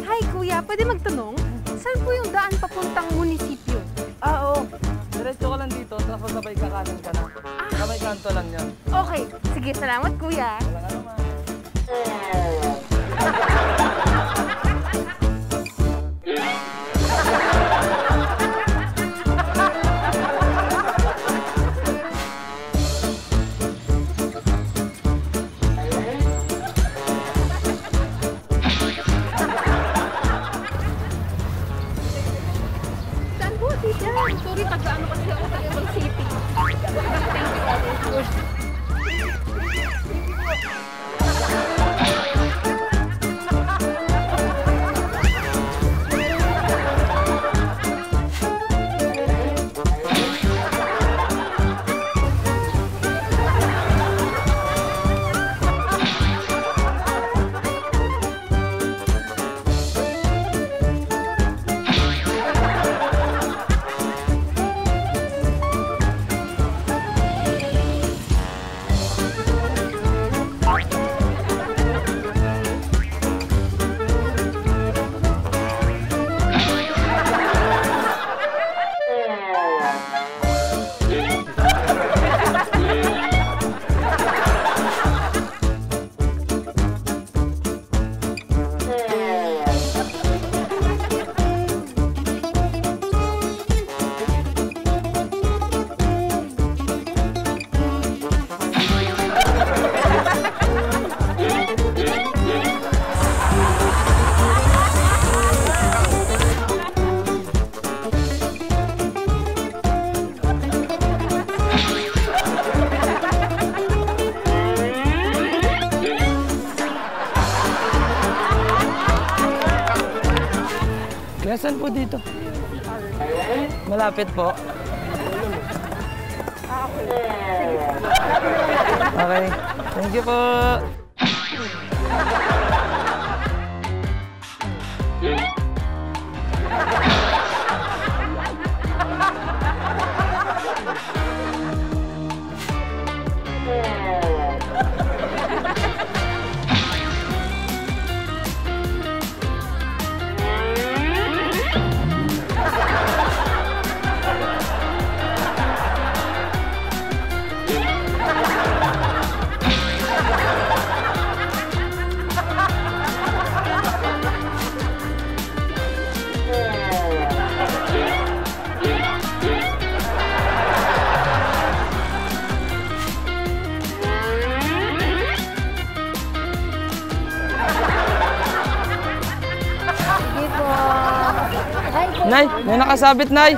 Hi, kuya. Pwede magtanong? Saan po yung daan papuntang munisipyo? Oo. Diretso ka lang dito, tapos sabay kakanan ka na. Kamay kanto lang yan. Okay. Sige, salamat, kuya. Wala ka naman. Saan po, tita? Sorry, taga-ano kasi ako sa Quezon City. Thank you, ate. Nasaan po dito? Malapit po. Okay. Thank you po. Nay, may nakasabit, Nay.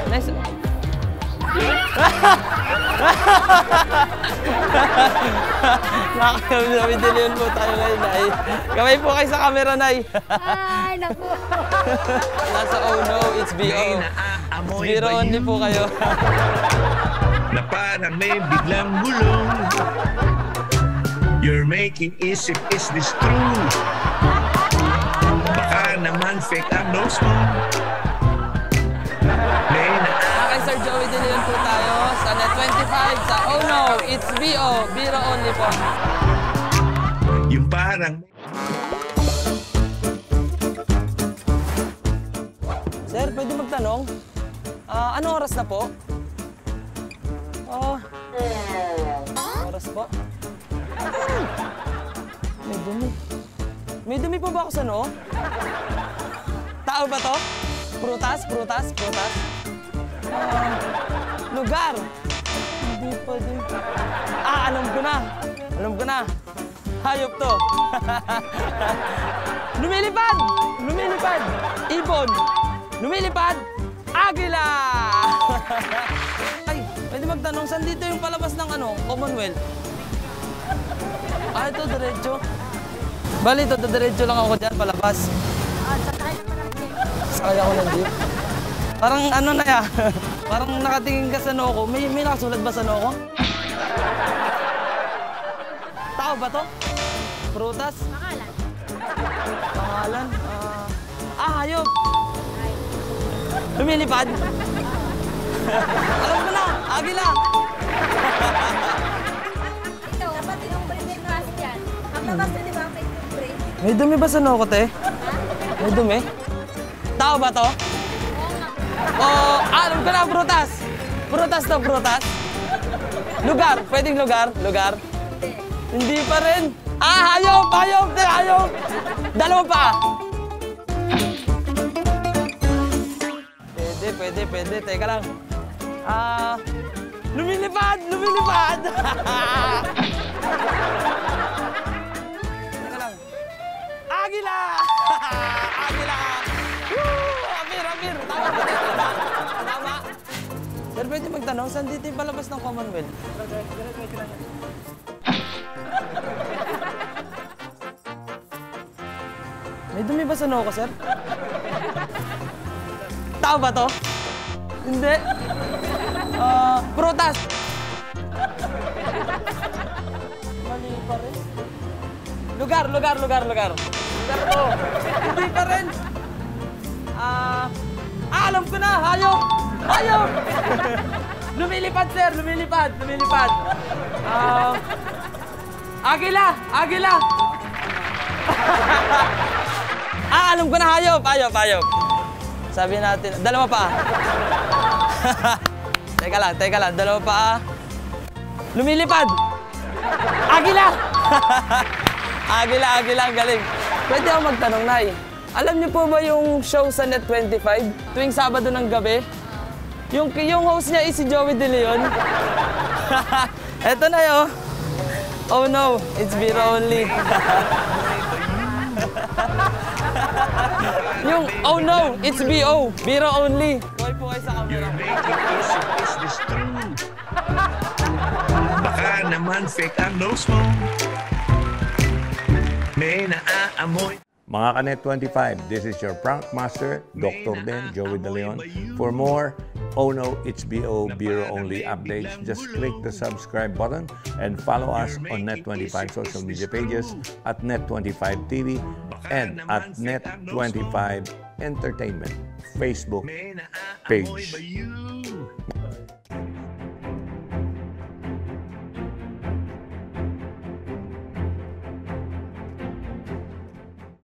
Nice. Nakakabidiliyon po tayo ngayon, Nay. Kamay po kayo sa camera, Nay. Ay, naku. Nasa oh no, it's BO. Zero only po kayo. Na parang may biglang gulong. You're making isip, is this true? Baka naman fake ang nose mo. Kay Sir Joey De Leon po tayo sa Net 25 sa oh no, it's BO. Biro only po. Yung parang... Sir, pwede magtanong? Anong oras na po? Oras po? May dumi. May dumi po ba ako sa noo? Tao ba to? Prutas? Prutas? Prutas? Lugar? Hindi pa din. Alam ko na. Alam ko na. Hayop to. Lumilipad! Lumilipad! Ibon! Lumilipad! Agila! Ay, pwede magtanong, saan dito yung palabas ng Commonwealth? Ito, diretso. Bali, ito, diretso lang ako dyan, palabas. Sakay ako ng jeep. Parang na ya. Parang nakatingin ka sa noo ko. May nakasulat ba sa noo ko? Tao ba to? Prutas? Pangalan. Pangalan? Hayop. Lumilipad? Alam ko na. Agila! Ikaw, dapat yung breakfast yan. Magbabasto di ba ang break? May dumi ba sa noo ko, te? May dumi? Tao ba to? O, alam ko na, prutas. Prutas to, prutas. Lugar, pwedeng lugar? Lugar? Hindi pa rin. Ah, hayop, hayop, te, hayop. Dalawa pa. Pwede. Teka lang. Lumilipad, lumilipad. Teka lang. Agila! Agila! Woo! Apir! Tama ba? Tama. Sir, pwede magtanong, saan dito yung palabas ng Commonwealth? May dumi ba sa noo ko, sir? Tao ba to? Hindi. Prutas. Mali pa rin. Lugar. Lugar to. Hindi pa rin. Alam ko na. Hayop. Lumilipad, sir. Lumilipad. Agila. Alam ko na. Hayop. Sabi natin, dalawa pa. Teka lang, dalawa pa. Lumilipad. Agila. Agila, ang galing. Pwede ako magtanong, Nay. Alam niyo po ba yung show sa Net25 tuwing Sabado ng gabi? Yung host niya is si Joey De Leon. Eto na yun. Oh no, it's beer only. Yung, oh no, it's BO. Biro only. Buhay po kayo sa camera. You're making isip, is this true? Baka naman fake ang nose mo. May naaamoy. Mga Kanet 25, this is your prank master, Dr. Den, Joey De Leon. For more Oh No, It's BO Bureau Only updates, just click the subscribe button and follow us on Net25 social media pages at Net25 TV and at Net25 Entertainment Facebook May naaamoy page. ba you?